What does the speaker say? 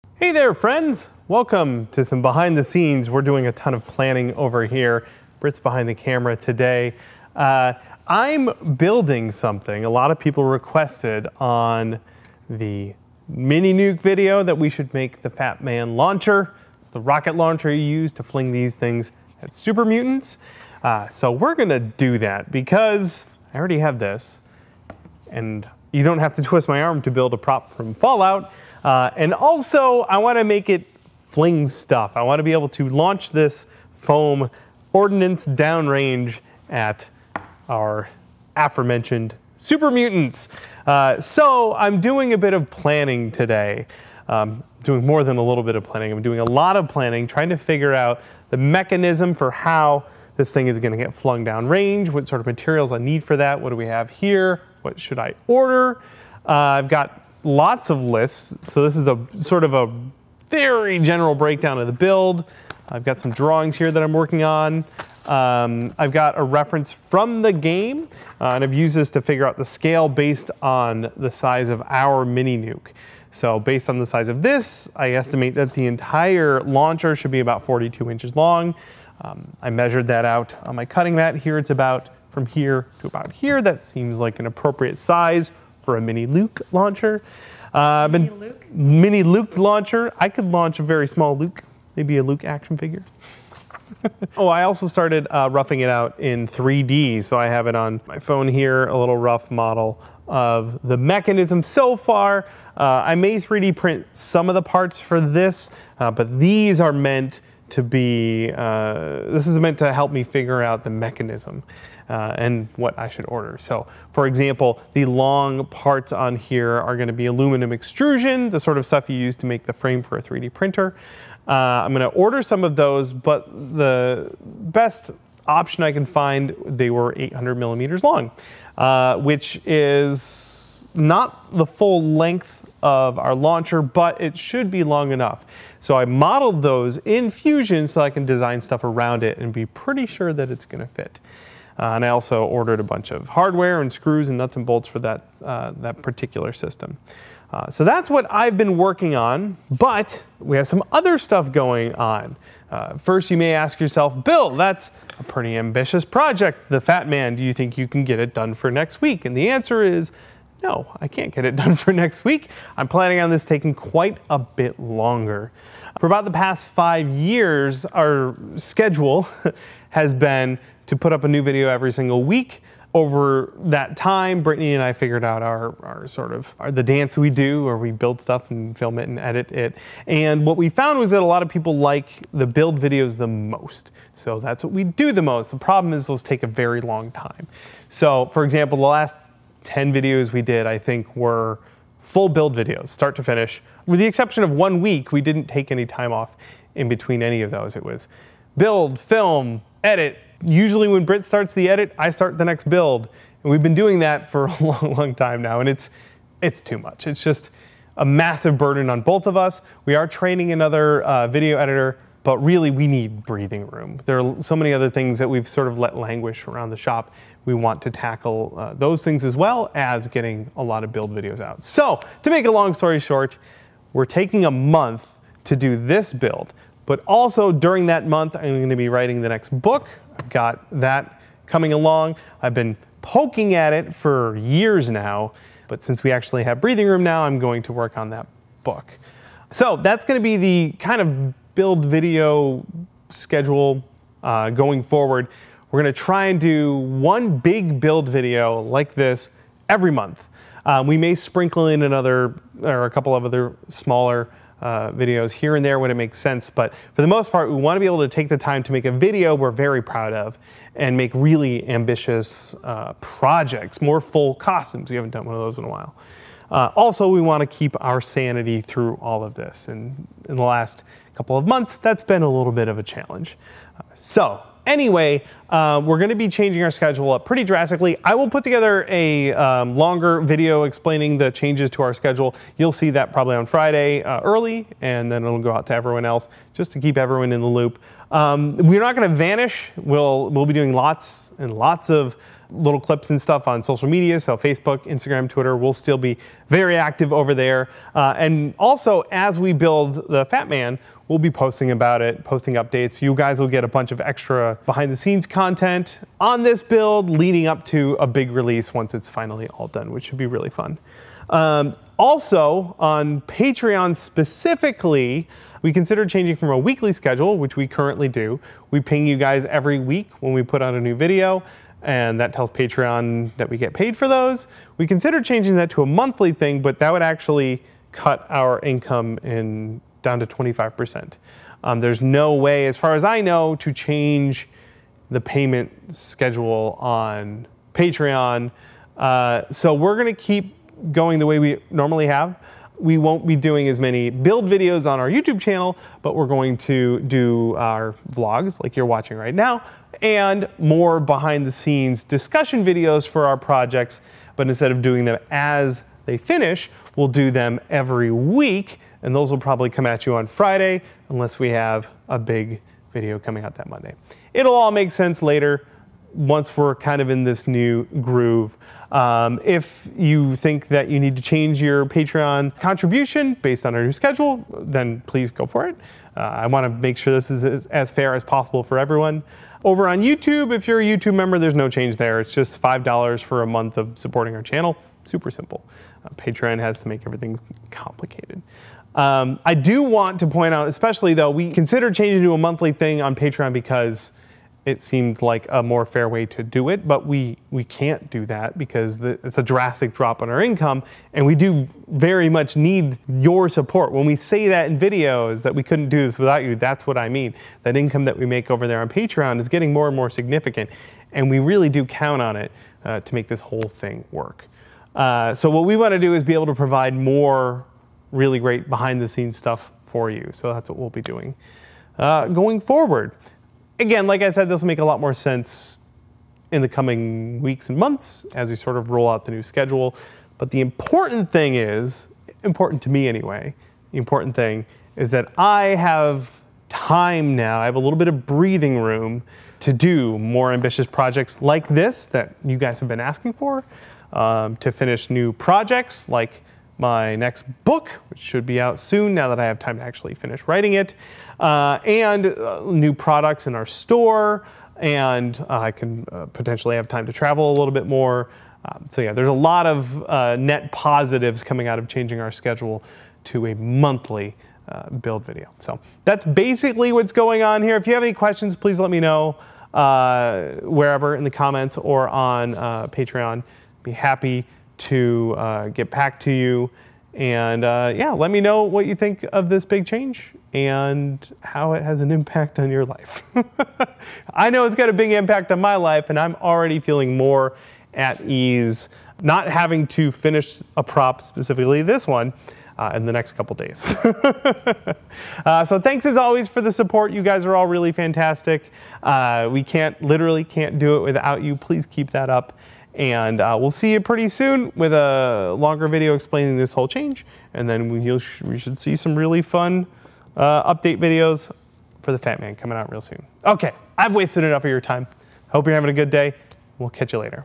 Hey there, friends! Welcome to some behind the scenes. We're doing a ton of planning over here. Britt's behind the camera today. I'm building something. A lot of people requested on the mini nuke video that we should make the Fat Man launcher. It's the rocket launcher you use to fling these things at super mutants. So we're gonna do that because I already have this, and you don't have to twist my arm to build a prop from Fallout. And also, I want to make it fling stuff. I want to be able to launch this foam ordnance downrange at our aforementioned super mutants. So I'm doing a bit of planning today. Doing more than a little bit of planning. I'm doing a lot of planning, trying to figure out the mechanism for how this thing is going to get flung downrange, what sort of materials I need for that, what do we have here, what should I order. I've got lots of lists, so this is a sort of a very general breakdown of the build. I've got some drawings here that I'm working on. I've got a reference from the game, and I've used this to figure out the scale based on the size of our mini nuke. So based on the size of this, I estimate that the entire launcher should be about 42 inches long. I measured that out on my cutting mat. Here it's about from here to about here. That seems like an appropriate size for a mini Luke launcher. Mini Luke launcher. I could launch a very small Luke, maybe a Luke action figure. Oh, I also started roughing it out in 3D. So I have it on my phone here, a little rough model of the mechanism so far. I may 3D print some of the parts for this, but these are meant to be, this is meant to help me figure out the mechanism and what I should order. So for example, the long parts on here are going to be aluminum extrusion, the sort of stuff you use to make the frame for a 3D printer. I'm going to order some of those, but the best option I can find, they were 800 millimeters long, which is not the full length of our launcher, but it should be long enough. So I modeled those in Fusion so I can design stuff around it and be pretty sure that it's going to fit. And I also ordered a bunch of hardware and screws and nuts and bolts for that, that particular system. So that's what I've been working on, but we have some other stuff going on. First, you may ask yourself, Bill, that's a pretty ambitious project, the Fat Man. Do you think you can get it done for next week? And the answer is, no, I can't get it done for next week. I'm planning on this taking quite a bit longer. For about the past 5 years, our schedule has been to put up a new video every single week. Over that time, Brittany and I figured out the dance we do, where we build stuff and film it and edit it. And what we found was that a lot of people like the build videos the most. So that's what we do the most. The problem is those take a very long time. So for example, the last 10 videos we did, I think, were full build videos, start to finish. With the exception of 1 week, we didn't take any time off in between any of those. It was build, film, edit. Usually when Britt starts the edit, I start the next build. And we've been doing that for a long, long time now, and it's too much. It's just a massive burden on both of us. We are training another video editor, but really we need breathing room. There are so many other things that we've sort of let languish around the shop. We want to tackle those things as well as getting a lot of build videos out. So to make a long story short, we're taking a month to do this build, but also during that month, I'm going to be writing the next book. I've got that coming along. I've been poking at it for years now, but since we actually have breathing room now, I'm going to work on that book. So that's going to be the kind of build video schedule going forward. We're going to try and do one big build video like this every month. We may sprinkle in a couple of other smaller videos here and there when it makes sense, but for the most part, we want to be able to take the time to make a video we're very proud of and make really ambitious projects, more full costumes. We haven't done one of those in a while. Also, we want to keep our sanity through all of this, and in the last couple of months, that's been a little bit of a challenge. So anyway, we're going to be changing our schedule up pretty drastically. I will put together a longer video explaining the changes to our schedule. You'll see that probably on Friday early, and then it'll go out to everyone else just to keep everyone in the loop. We're not going to vanish. We'll be doing lots and lots of little clips and stuff on social media. So Facebook, Instagram, Twitter, we'll still be very active over there. And also, as we build the Fat Man, we'll be posting about it, posting updates. You guys will get a bunch of extra behind the scenes content on this build leading up to a big release once it's finally all done, which should be really fun. Also, on Patreon specifically, we considered changing from a weekly schedule, which we currently do. We ping you guys every week when we put out a new video, and that tells Patreon that we get paid for those. We considered changing that to a monthly thing, but that would actually cut our income down to 25%. There's no way, as far as I know, to change the payment schedule on Patreon. So we're gonna keep going the way we normally have. We won't be doing as many build videos on our YouTube channel, but we're going to do our vlogs like you're watching right now, and more behind the scenes discussion videos for our projects. But instead of doing them as they finish, we'll do them every week, and those will probably come at you on Friday unless we have a big video coming out that Monday. It'll all make sense later once we're kind of in this new groove. If you think that you need to change your Patreon contribution based on our new schedule, then please go for it. I want to make sure this is as fair as possible for everyone. Over on YouTube, if you're a YouTube member, there's no change there. It's just $5 for a month of supporting our channel. Super simple. Patreon has to make everything complicated. I do want to point out, especially though, we considered changing to a monthly thing on Patreon because it seemed like a more fair way to do it, but we can't do that because it's a drastic drop in our income, and we do very much need your support. When we say that in videos that we couldn't do this without you, that's what I mean. That income that we make over there on Patreon is getting more and more significant, and we really do count on it to make this whole thing work. So what we want to do is be able to provide more really great behind the scenes stuff for you. So that's what we'll be doing going forward. Again, like I said, this will make a lot more sense in the coming weeks and months as we sort of roll out the new schedule. But the important thing is, important to me anyway, the important thing is that I have time now, I have a little bit of breathing room to do more ambitious projects like this that you guys have been asking for, to finish new projects like my next book, which should be out soon now that I have time to actually finish writing it, and new products in our store, and I can potentially have time to travel a little bit more. So yeah, there's a lot of net positives coming out of changing our schedule to a monthly build video. So that's basically what's going on here. If you have any questions, please let me know wherever in the comments or on Patreon. Be happy to get back to you, and yeah, let me know what you think of this big change and how it has an impact on your life. I know it's got a big impact on my life, and I'm already feeling more at ease not having to finish a prop, specifically this one, in the next couple days. So thanks as always for the support. You guys are all really fantastic. We literally can't do it without you. Please keep that up. And we'll see you pretty soon with a longer video explaining this whole change. And then we should see some really fun update videos for the Fat Man coming out real soon. Okay, I've wasted enough of your time. Hope you're having a good day. We'll catch you later.